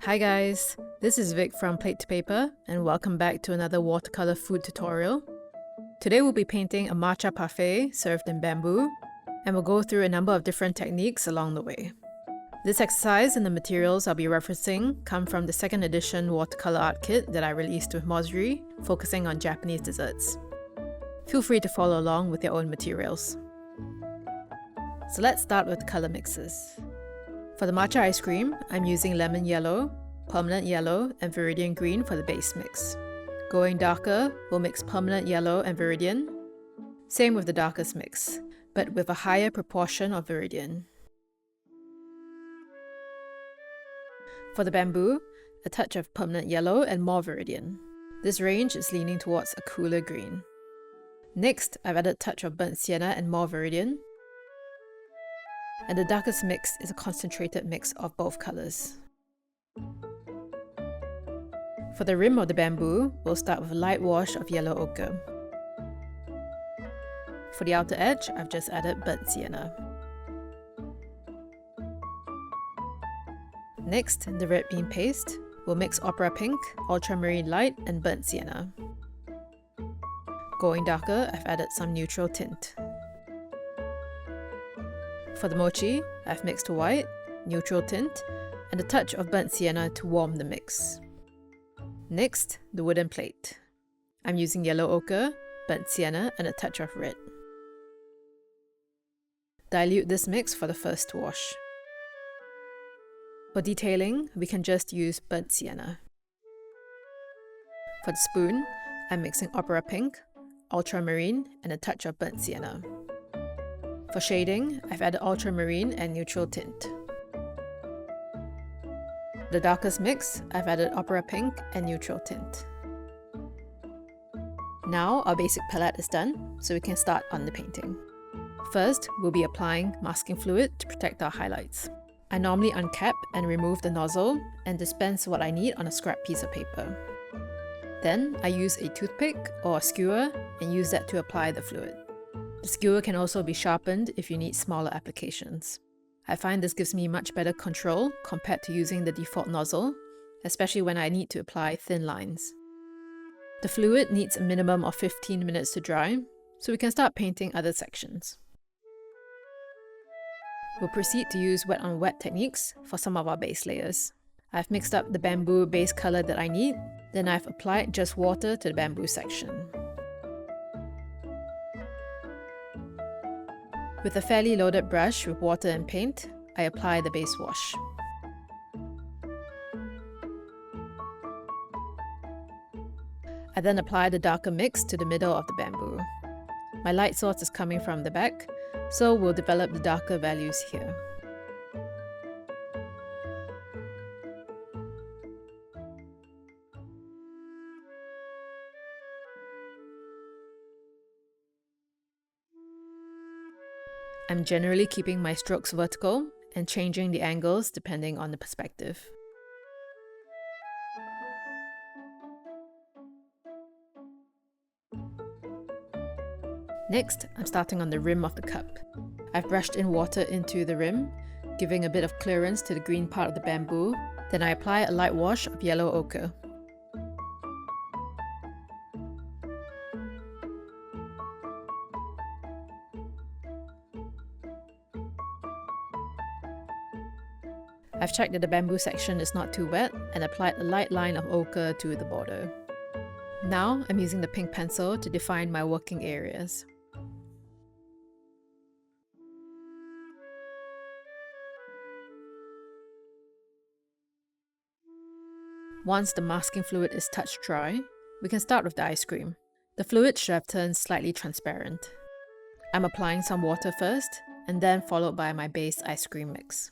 Hi guys, this is Vic from Plate.to.paper and welcome back to another watercolor food tutorial. Today we'll be painting a matcha parfait served in bamboo, and we'll go through a number of different techniques along the way. This exercise and the materials I'll be referencing come from the second edition Watercolour Art Kit that I released with Mossery, focusing on Japanese desserts. Feel free to follow along with your own materials. So let's start with color mixes. For the matcha ice cream, I'm using lemon yellow, permanent yellow, and viridian green for the base mix. Going darker, we'll mix permanent yellow and viridian. Same with the darkest mix, but with a higher proportion of viridian. For the bamboo, a touch of permanent yellow and more viridian. This range is leaning towards a cooler green. Next, I've added a touch of burnt sienna and more viridian. And the darkest mix is a concentrated mix of both colours. For the rim of the bamboo, we'll start with a light wash of yellow ochre. For the outer edge, I've just added burnt sienna. Next, in the red bean paste, we'll mix opera pink, ultramarine light, and burnt sienna. Going darker, I've added some neutral tint. For the mochi, I've mixed white, neutral tint, and a touch of burnt sienna to warm the mix. Next, the wooden plate. I'm using yellow ochre, burnt sienna, and a touch of red. Dilute this mix for the first wash. For detailing, we can just use burnt sienna. For the spoon, I'm mixing opera pink, ultramarine, and a touch of burnt sienna. For shading, I've added ultramarine and neutral tint. The darkest mix, I've added opera pink and neutral tint. Now our basic palette is done, so we can start on the painting. First, we'll be applying masking fluid to protect our highlights. I normally uncap and remove the nozzle and dispense what I need on a scrap piece of paper. Then, I use a toothpick or a skewer and use that to apply the fluid. The skewer can also be sharpened if you need smaller applications. I find this gives me much better control compared to using the default nozzle, especially when I need to apply thin lines. The fluid needs a minimum of 15 minutes to dry, so we can start painting other sections. We'll proceed to use wet on wet techniques for some of our base layers. I've mixed up the bamboo base color that I need, then I've applied just water to the bamboo section. With a fairly loaded brush with water and paint, I apply the base wash. I then apply the darker mix to the middle of the bamboo. My light source is coming from the back, so we'll develop the darker values here. I'm generally keeping my strokes vertical and changing the angles depending on the perspective. Next, I'm starting on the rim of the cup. I've brushed in water into the rim, giving a bit of clearance to the green part of the bamboo. Then I apply a light wash of yellow ochre. I've checked that the bamboo section is not too wet and applied a light line of ochre to the border. Now I'm using the pink pencil to define my working areas. Once the masking fluid is touch dry, we can start with the ice cream. The fluid should have turned slightly transparent. I'm applying some water first, and then followed by my base ice cream mix.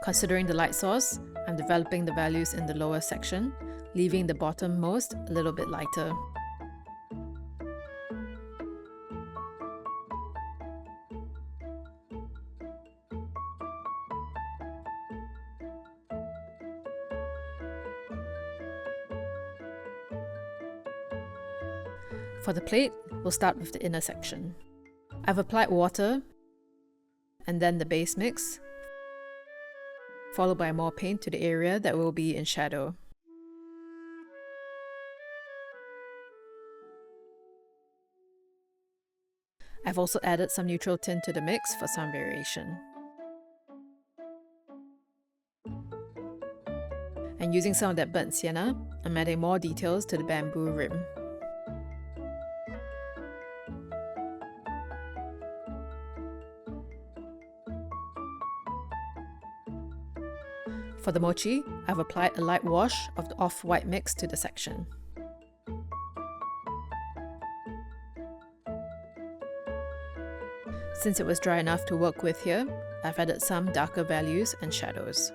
Considering the light source, I'm developing the values in the lower section, leaving the bottommost a little bit lighter. For the plate, we'll start with the inner section. I've applied water and then the base mix, followed by more paint to the area that will be in shadow. I've also added some neutral tint to the mix for some variation. And using some of that burnt sienna, I'm adding more details to the bamboo rim. For the mochi, I've applied a light wash of the off-white mix to the section. Since it was dry enough to work with here, I've added some darker values and shadows.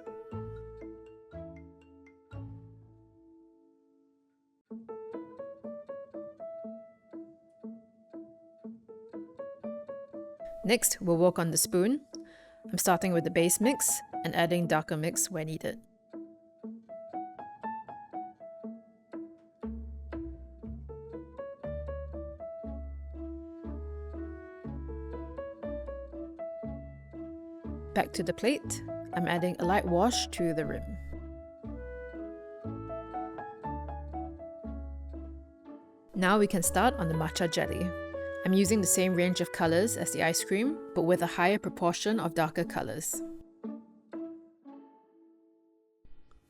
Next, we'll work on the spoon. I'm starting with the base mix and adding darker mix where needed. Back to the plate, I'm adding a light wash to the rim. Now we can start on the matcha jelly. I'm using the same range of colours as the ice cream, but with a higher proportion of darker colours.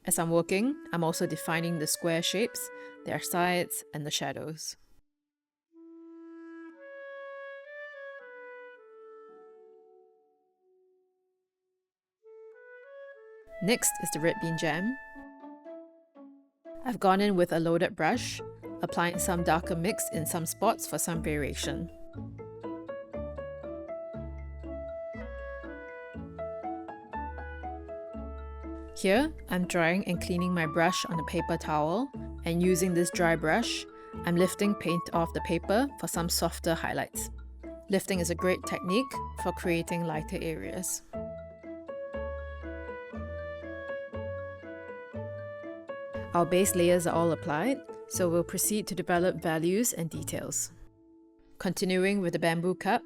As I'm working, I'm also defining the square shapes, their sides, and the shadows. Next is the red bean jam. I've gone in with a loaded brush, applying some darker mix in some spots for some variation. Here, I'm drying and cleaning my brush on a paper towel, and using this dry brush, I'm lifting paint off the paper for some softer highlights. Lifting is a great technique for creating lighter areas. Our base layers are all applied, so we'll proceed to develop values and details. Continuing with the bamboo cup,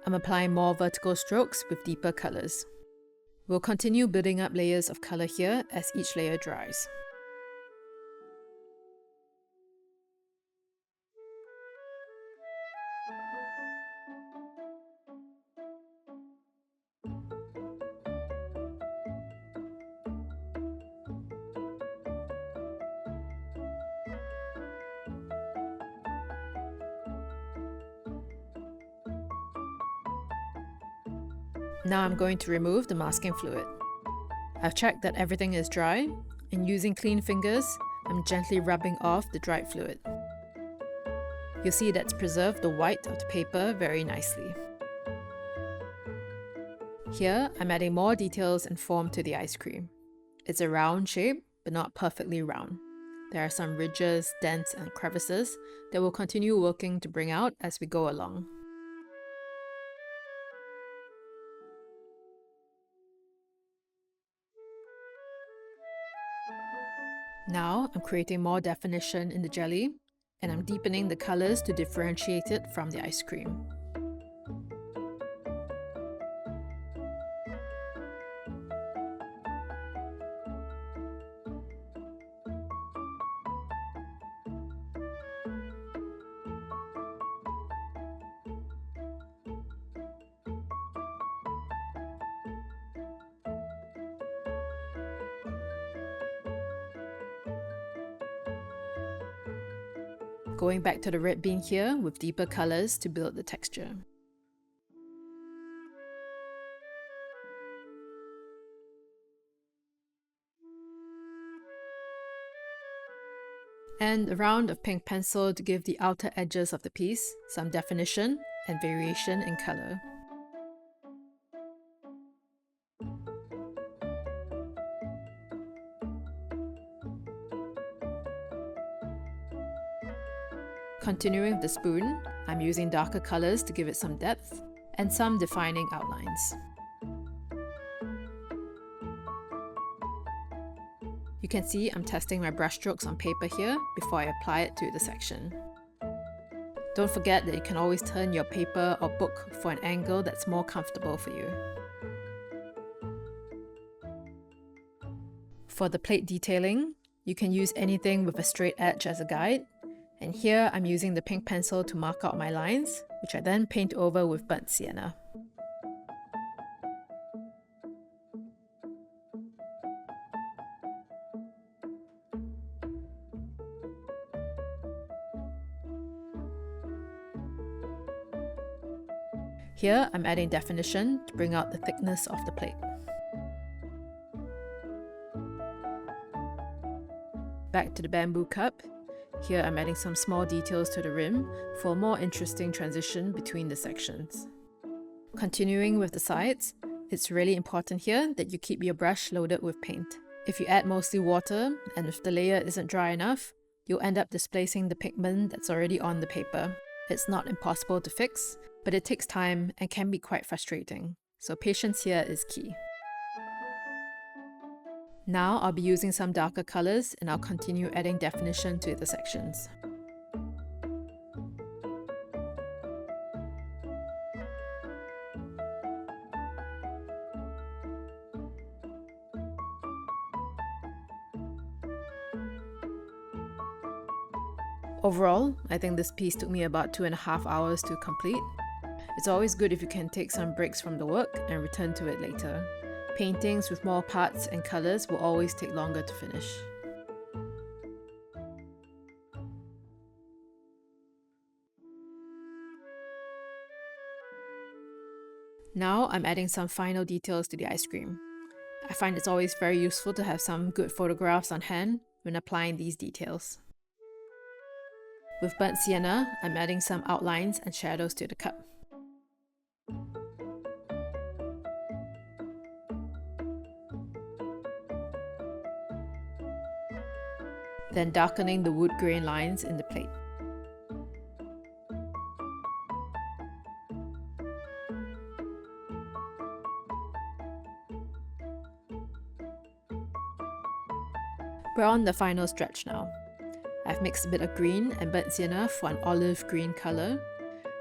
I'm applying more vertical strokes with deeper colours. We'll continue building up layers of colour here as each layer dries. Now I'm going to remove the masking fluid. I've checked that everything is dry, and using clean fingers, I'm gently rubbing off the dried fluid. You'll see that's preserved the white of the paper very nicely. Here, I'm adding more details and form to the ice cream. It's a round shape, but not perfectly round. There are some ridges, dents, and crevices that we'll continue working to bring out as we go along. Now I'm creating more definition in the jelly, and I'm deepening the colours to differentiate it from the ice cream. Going back to the red bean here with deeper colours to build the texture. And a round of pink pencil to give the outer edges of the piece some definition and variation in colour. Continuing with the spoon, I'm using darker colours to give it some depth and some defining outlines. You can see I'm testing my brushstrokes on paper here before I apply it to the section. Don't forget that you can always turn your paper or book for an angle that's more comfortable for you. For the plate detailing, you can use anything with a straight edge as a guide. And here I'm using the pink pencil to mark out my lines, which I then paint over with burnt sienna. Here I'm adding definition to bring out the thickness of the plate. Back to the bamboo cup. Here I'm adding some small details to the rim for a more interesting transition between the sections. Continuing with the sides, it's really important here that you keep your brush loaded with paint. If you add mostly water, and if the layer isn't dry enough, you'll end up displacing the pigment that's already on the paper. It's not impossible to fix, but it takes time and can be quite frustrating, so patience here is key. Now I'll be using some darker colours and I'll continue adding definition to the sections. Overall, I think this piece took me about 2.5 hours to complete. It's always good if you can take some breaks from the work and return to it later. Paintings with more parts and colours will always take longer to finish. Now I'm adding some final details to the ice cream. I find it's always very useful to have some good photographs on hand when applying these details. With burnt sienna, I'm adding some outlines and shadows to the cup. Then darkening the wood grain lines in the plate. We're on the final stretch now. I've mixed a bit of green and burnt sienna for an olive green colour.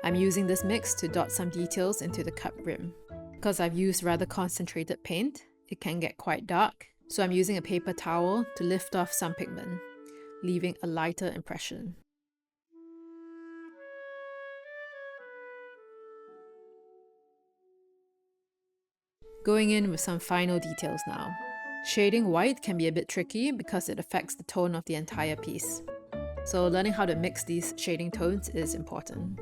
I'm using this mix to dot some details into the cup rim. Because I've used rather concentrated paint, it can get quite dark, so I'm using a paper towel to lift off some pigment, leaving a lighter impression. Going in with some final details now. Shading white can be a bit tricky because it affects the tone of the entire piece. So learning how to mix these shading tones is important.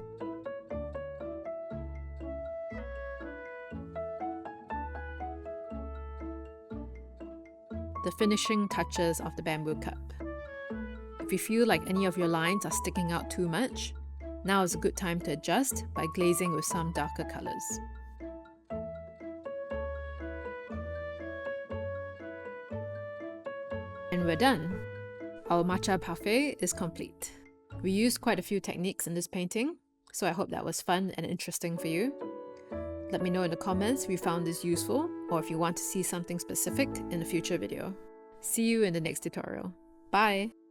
The finishing touches of the bamboo cup. If you feel like any of your lines are sticking out too much, now is a good time to adjust by glazing with some darker colours. And we're done! Our Matcha Parfait is complete. We used quite a few techniques in this painting, so I hope that was fun and interesting for you. Let me know in the comments if you found this useful or if you want to see something specific in a future video. See you in the next tutorial. Bye!